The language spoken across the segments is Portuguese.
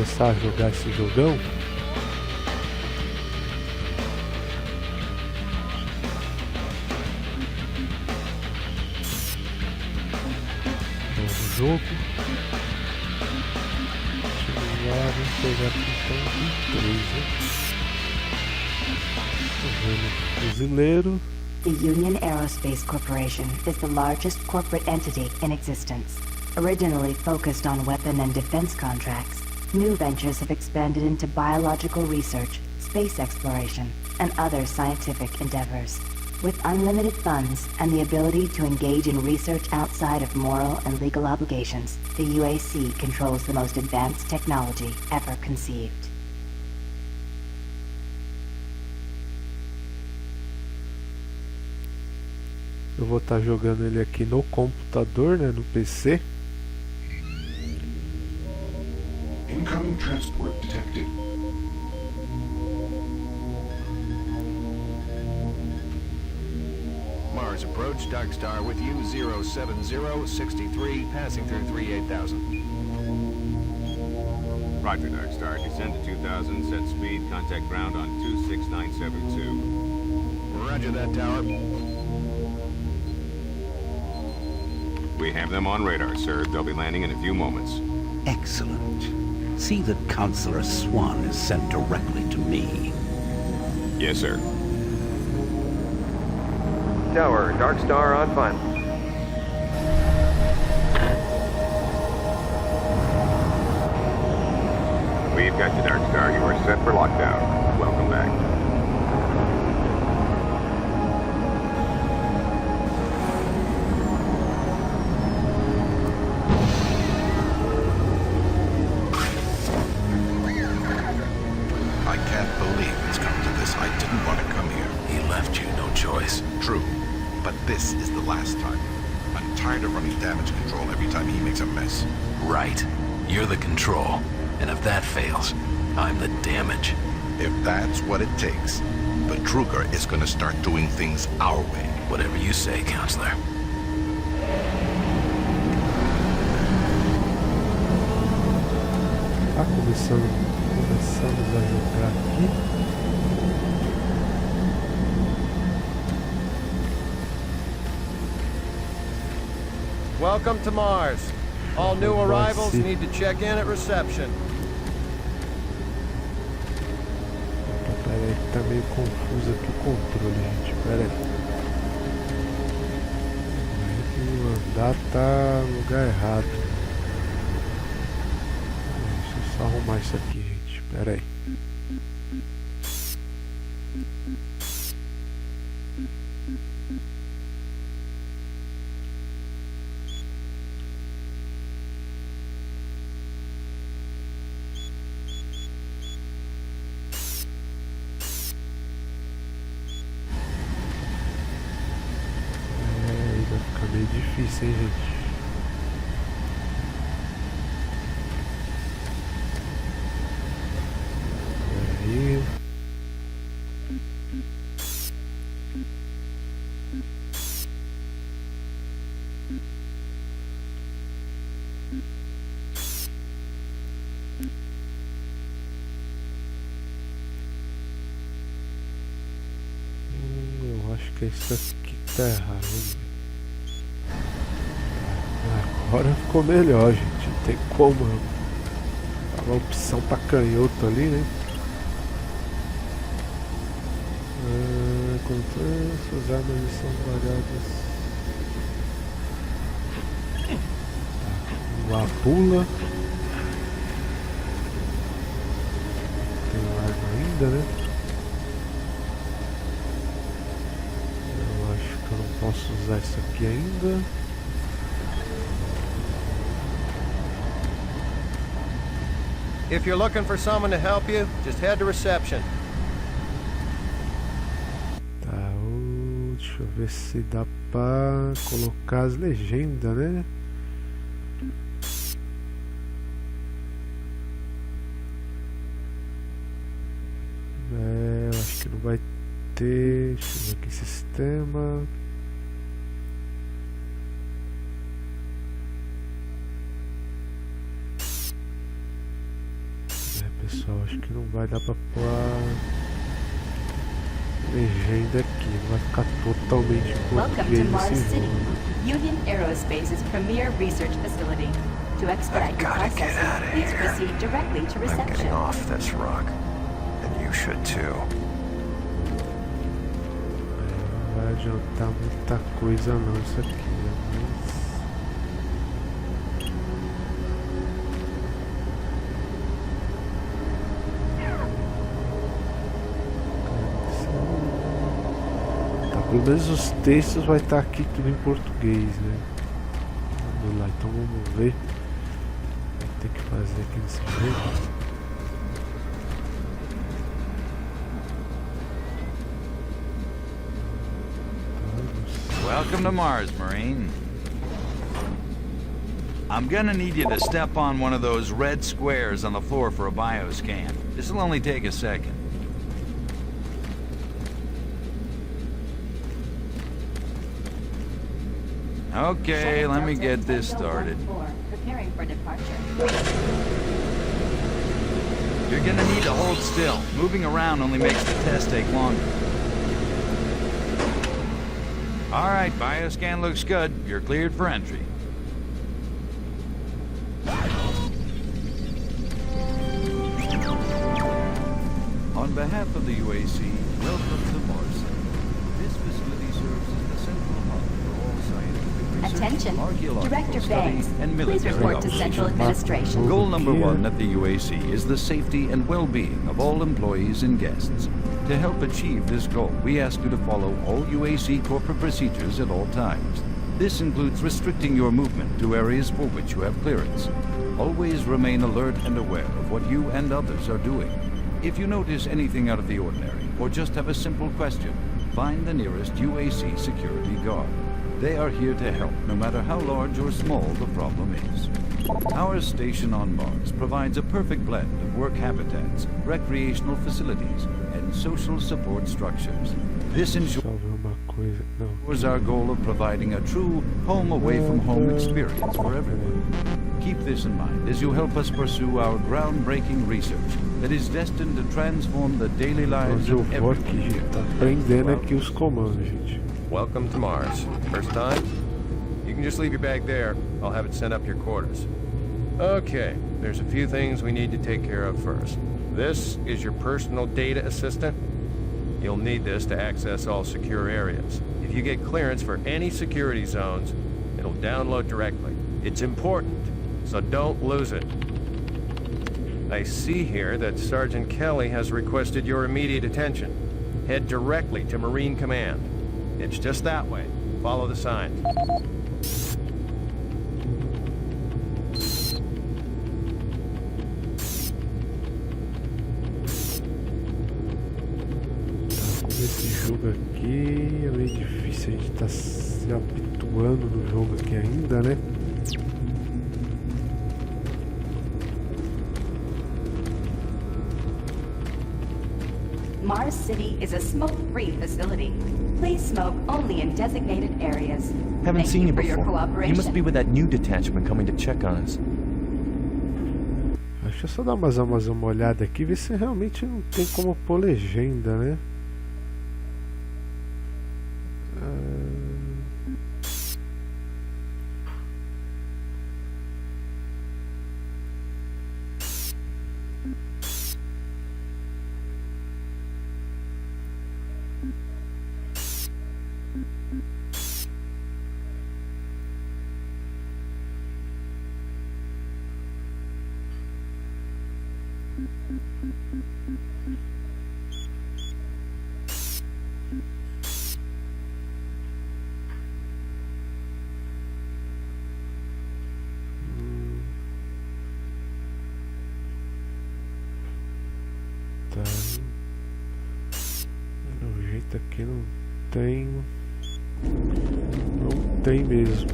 começar a jogar esse jogão. Novo jogo. Vamos pegar aqui então 23, né? Brasileiro. The Union Aerospace Corporation is the largest corporate entity in existence. Originally focused on weapon and defense contracts, new ventures have expanded into biological research, space exploration, and other scientific endeavors. With unlimited funds and the ability to engage in research outside of moral and legal obligations, the UAC controls the most advanced technology ever conceived. Eu vou estar jogando ele aqui no computador, né, no PC. Incoming transport detected. Mars approach, Dark Star with you, 07063, passing through 38,000. Roger, Dark Star. Descend to 2000, set speed, contact ground on 26972. Roger that, Tower. We have them on radar, sir. They'll be landing in a few moments. Excellent. See that Counselor Swan is sent directly to me. Yes, sir. Tower, Dark Star on final. We've got you, Dark Star. You are set for lockdown. Welcome back. I can't believe it's come to this. I didn't want to come here. He left you no choice. True, but this is the last time. I'm tired of running damage control every time he makes a mess. Right. You're the control. And if that fails, I'm the damage. If that's what it takes, the Truger is gonna start doing things our way. Whatever you say, Counselor. Tá começamos a jogar aqui. Welcome to Mars. All new arrivals need to check in at reception. Pera aí, tá meio confuso aqui o controle, gente. Pera aí. O andar tá no lugar errado. Deixa eu só arrumar isso aqui, gente. Pera aí. Meio difícil, hein, gente? Aí. Eu acho que isso aqui tá errado. Agora ficou melhor, gente. Não tem como. Tava a opção pra canhoto ali, né? Suas armas são variadas. Uma pula. Tem arma ainda, né? Eu acho que eu não posso usar isso aqui ainda. If you're looking for someone to help you, just head to reception. Tá, deixa eu ver se dá pra colocar as legendas, né? Eu acho que não vai ter. Deixa eu ver aqui, sistema. só, acho que não vai dar pra pôr a legenda aqui, não vai ficar totalmente Welcome to português Mars esse City, jogo. Union Aerospace's premier research facility. To expedite your Gotta get processing, outta please here. proceed directly to I'm reception. getting off this rock. And you should too. Não vai adiantar muita coisa não isso aqui, né? Mas... pelo menos os textos vai estar aqui tudo em português, né? Vamos lá, então vamos ver. Vai ter que fazer aqui desse jeito. Welcome to Mars, Marine. I'm gonna need you to step on one of those red squares on the floor for a bioscan. This'll only take a second. Okay, let me get this started. Preparing for departure. You're gonna need to hold still. Moving around only makes the test take longer. All right, bioscan looks good. You're cleared for entry. On behalf of the UAC, welcome to Mars. This facility serves as the central hub for all scientific research, Attention, archaeological Director study, Banks, and please military report to operations. Central Administration. Goal number one at the UAC is the safety and well-being of all employees and guests. To help achieve this goal, we ask you to follow all UAC corporate procedures at all times. This includes restricting your movement to areas for which you have clearance. Always remain alert and aware of what you and others are doing. If you notice anything out of the ordinary, or just have a simple question, find the nearest UAC security guard. They are here to help, no matter how large or small the problem is. Our station on Mars provides a perfect blend of work habitats, recreational facilities, and social support structures. This ensures our goal of providing a true home-away-from-home experience for everyone. Keep this in mind as you help us pursue our groundbreaking research that is destined to transform the daily lives Eu of vou everyone. aqui, gente. Tá aprendendo aqui os comandos, gente. Welcome to Mars. First time? You can just leave your bag there. I'll have it sent up your quarters. Okay, there's a few things we need to take care of first. This is your personal data assistant. You'll need this to access all secure areas. If you get clearance for any security zones, it'll download directly. It's important, so don't lose it. I see here that Sergeant Kelly has requested your immediate attention. Head directly to Marine Command. It's just that way. Follow the signs. Esse jogo aqui é meio difícil, a gente tá se habituando no jogo aqui ainda, né? Mars City is a smoke-free facility. Please smoke only in designated areas. Haven't Thank seen you you for your before. cooperation. You must be with that new detachment coming to check on us. Deixa eu só dar mais uma olhada aqui, ver se realmente não tem como pôr legenda, né? Tá. Pelo jeito aqui não tem. Não tem mesmo.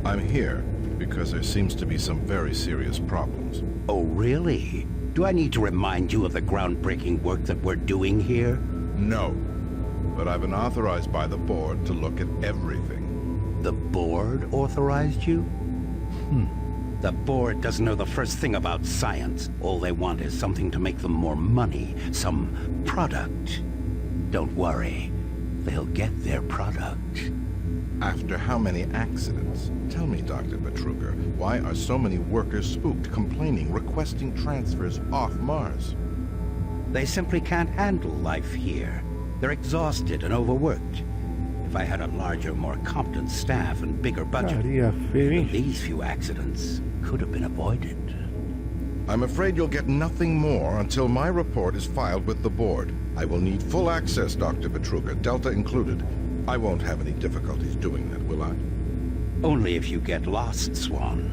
I'm here because there seems to be some very serious problems. Oh, really? Do I need to remind you of the groundbreaking work that we're doing here? No, but I've been authorized by the board to look at everything. The board authorized you? The board doesn't know the first thing about science. All they want is something to make them more money, some product. Don't worry, they'll get their product. After how many accidents? Tell me, Dr. Betruger, why are so many workers spooked, complaining, requesting transfers off Mars? They simply can't handle life here. They're exhausted and overworked. If I had a larger, more competent staff and bigger budget, Carinha feia, hein? these few accidents could have been avoided. I'm afraid you'll get nothing more until my report is filed with the board. I will need full access, Dr. Betruger, Delta included. I won't have any difficulties doing that, will I? Only if you get lost, Swan.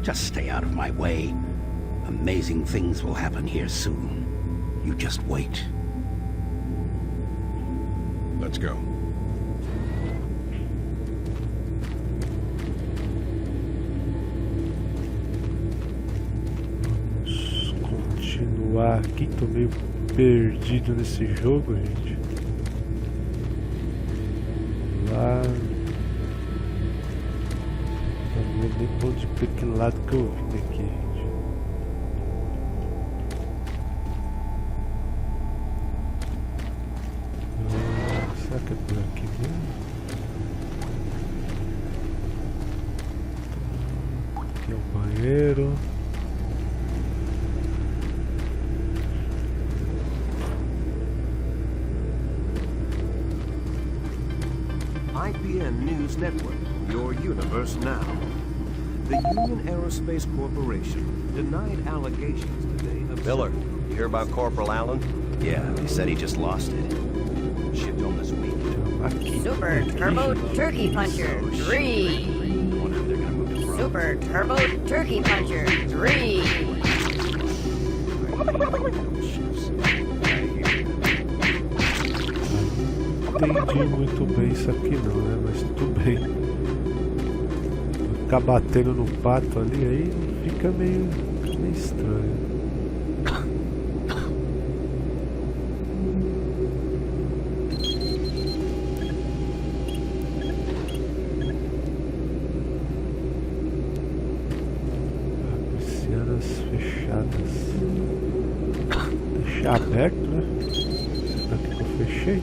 Just stay out of my way. Amazing things will happen here soon. You just wait. Let's go. Continuar aqui, tô meio perdido nesse jogo, gente. Lá. Não lembro nem pra que lado que eu vim aqui, gente. Será que é por aqui mesmo? Aqui é o banheiro. IPN News Network, your universe now. The Union Aerospace Corporation denied allegations today of... Miller, you hear about Corporal Allen? Yeah, he said he just lost it. Shipped home this week. Super Turbo Turkey Puncher 3. Super Turbo Turkey Puncher 3. Entendi muito bem isso aqui não, né? Mas tudo bem. Ficar batendo no pato ali, aí fica meio estranho. Persianas fechadas. Deixar aberto, né? Será que eu fechei?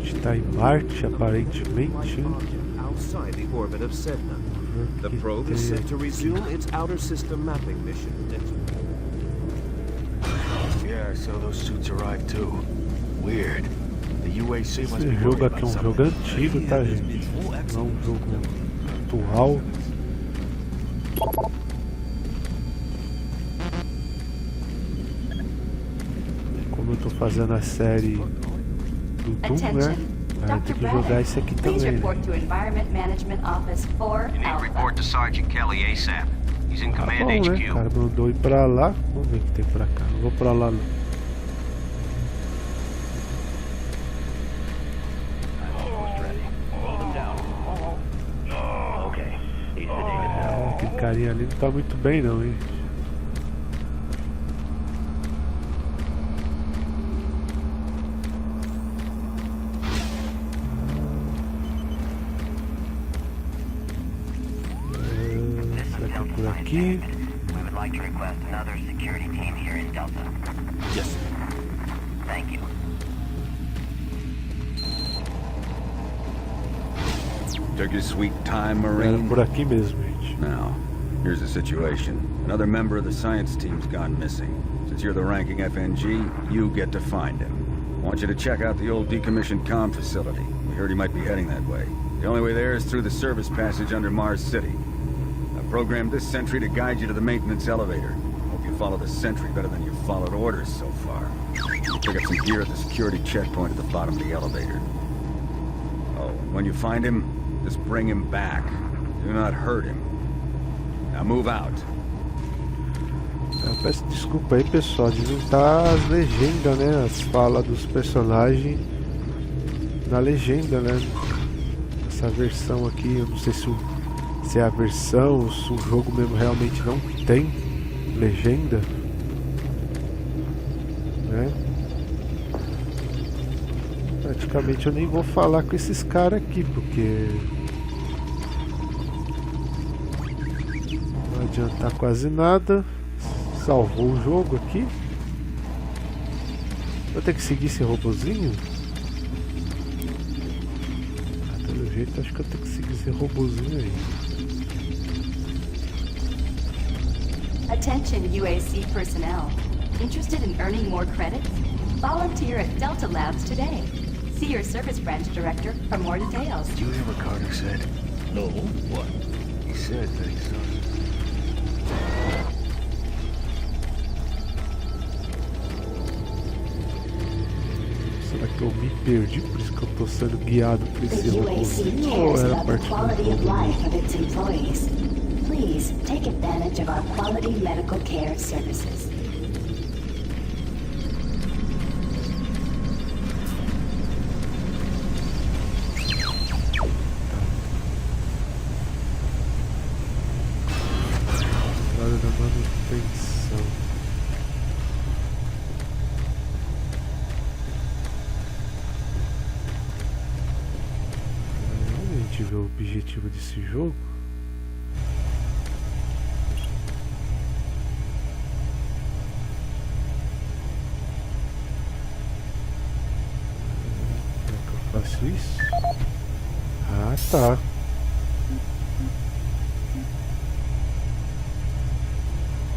Está em Marte, aparentemente. Outside the orbit of Sedna. The probe is set to resume its outer system mapping mission next week. Yeah, so those suits arrived too. Weird. The UAC must be Esse jogo aqui é um jogo antigo, tá, gente? Não é um jogo atual. Como eu tô fazendo a série do Doom, né? Aí tem que jogar esse aqui também. Né? Report to Environment Management Office 4 Alpha. Report to Sergeant Kelly ASAP. He's in command bom, HQ. Né? O cara mandou ir pra lá. Vamos ver o que tem pra cá. Não vou pra lá não. Aquele carinha ali não tá muito bem não, hein? Por aqui. We would like to request another security team here in Delta. Yes. Thank you. Took your sweet time, Marine. Por aqui mesmo, gente. Now, here's the situation. Another member of the science team's gone missing. Since you're the ranking FNG, you get to find him. I want you to check out the old decommissioned comm facility. We heard he might be heading that way. The only way there is through the service passage under Mars City. Programmed this sentry to guide you to the maintenance elevator. Hope you follow the sentry better than you've followed orders so far. Pick up some gear at the security checkpoint at the bottom of the elevator. Oh, when you find him, just bring him back. Do not hurt him. Now move out. Eu peço desculpa aí, pessoal, de não estar as legendas, né? As falas dos personagens na legenda, né? Essa versão aqui, eu não sei se é a versão, se o jogo mesmo realmente não tem legenda, né? Praticamente eu nem vou falar com esses caras aqui, porque não adianta quase nada. Salvou o jogo aqui. Vou ter que seguir esse robozinho? Pelo jeito acho que eu tenho que seguir esse robozinho aí. Attention UAC personnel. Interested in earning more credits? Volunteer at Delta Labs today. See your service branch director for more details. Did you hear what Carter said? No. What? He said that he saw... Será que eu me perdi? Por isso que eu tô sendo guiado por esse robozinho? Ou era parte do robô? Please take advantage of our quality medical care services. Hora da manutenção. Realmente ver o objetivo desse jogo. Faço isso? Ah, tá.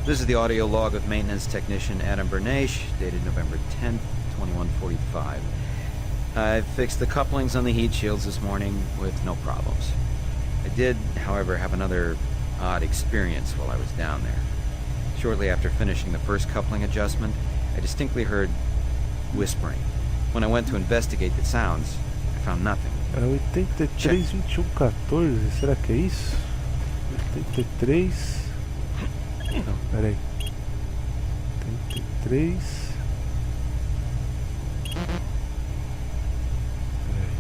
This is the audio log of maintenance technician Adam Bernache, dated November 10th, 2145. I fixed the couplings on the heat shields this morning with no problems. I did, however, have another odd experience while I was down there. Shortly after finishing the first coupling adjustment, I distinctly heard whispering. When I went to investigate the sounds, I found nothing. É 83, 21, 14, será que é isso? 83... Não, peraí. 83... Peraí.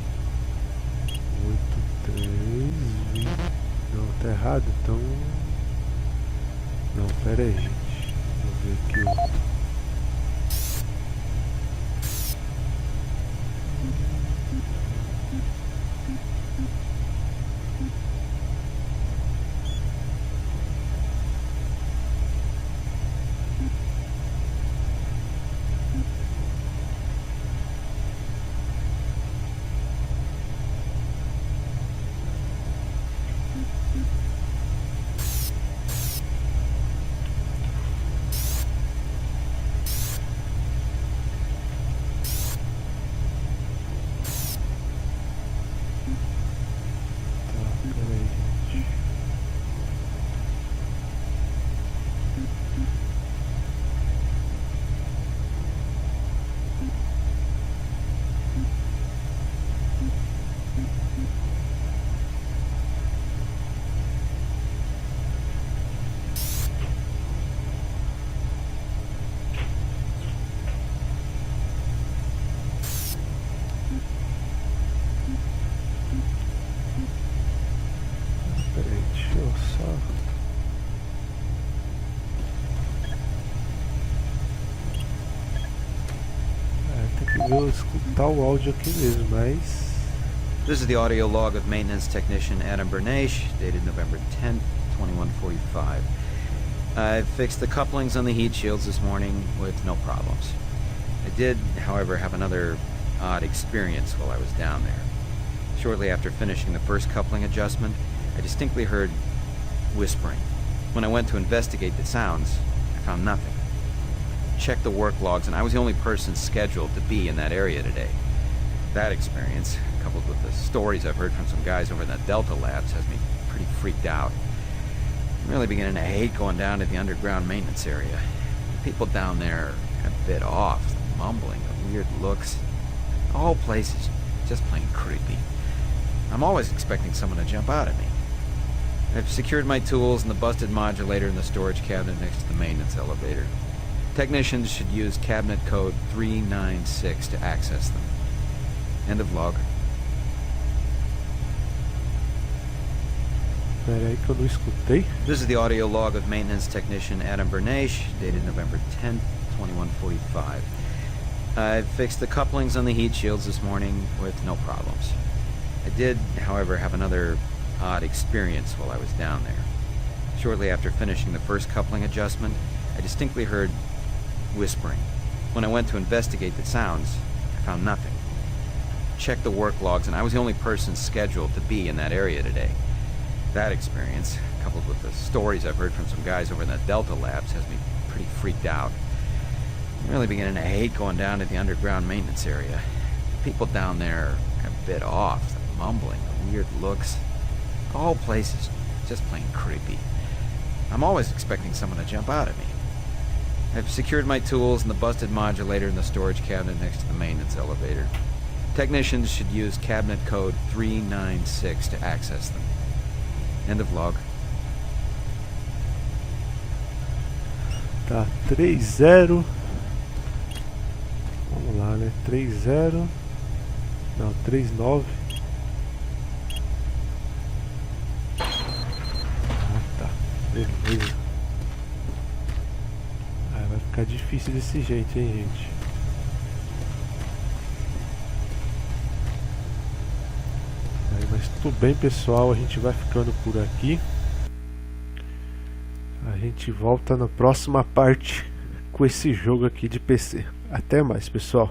83... 20... Não, tá errado, então... Não, peraí, gente. Vou ver aqui o... Vou escutar o áudio aqui mesmo, mas... This is the audio log of maintenance technician Adam Bernache, dated November 10th, 2145. I fixed the couplings on the heat shields this morning with no problems. I did, however, have another odd experience while I was down there. Shortly after finishing the first coupling adjustment, I distinctly heard whispering. When I went to investigate the sounds, I found nothing. Checked the work logs, and I was the only person scheduled to be in that area today. That experience, coupled with the stories I've heard from some guys over in the Delta Labs, has me pretty freaked out. I'm really beginning to hate going down to the underground maintenance area. The people down there are a bit off, the mumbling, the weird looks. The whole place is just plain creepy. I'm always expecting someone to jump out at me. I've secured my tools and the busted modulator in the storage cabinet next to the maintenance elevator. Technicians should use cabinet code 396 to access them. End of log. Peraí que eu não escutei. This is the audio log of maintenance technician Adam Bernache, dated November 10th, 2145. I fixed the couplings on the heat shields this morning with no problems. I did, however, have another odd experience while I was down there. Shortly after finishing the first coupling adjustment, I distinctly heard whispering. When I went to investigate the sounds, I found nothing. Checked the work logs, and I was the only person scheduled to be in that area today. That experience, coupled with the stories I've heard from some guys over in the Delta labs, has me pretty freaked out. I'm really beginning to hate going down to the underground maintenance area. The people down there are a bit off. The mumbling, the weird looks. The whole place is just plain creepy. I'm always expecting someone to jump out at me. I've secured my tools and the busted modulator in the storage cabinet next to the maintenance elevator. Technicians should use cabinet code 396 to access them. End of log. Tá, 3-0. Vamos lá, né? 3-0. Não, 3-9. Ah, tá. Beleza. Ah, vai ficar difícil desse jeito, hein, gente? Aí, mas tudo bem, pessoal. A gente vai ficando por aqui. A gente volta na próxima parte com esse jogo aqui de PC. Até mais, pessoal.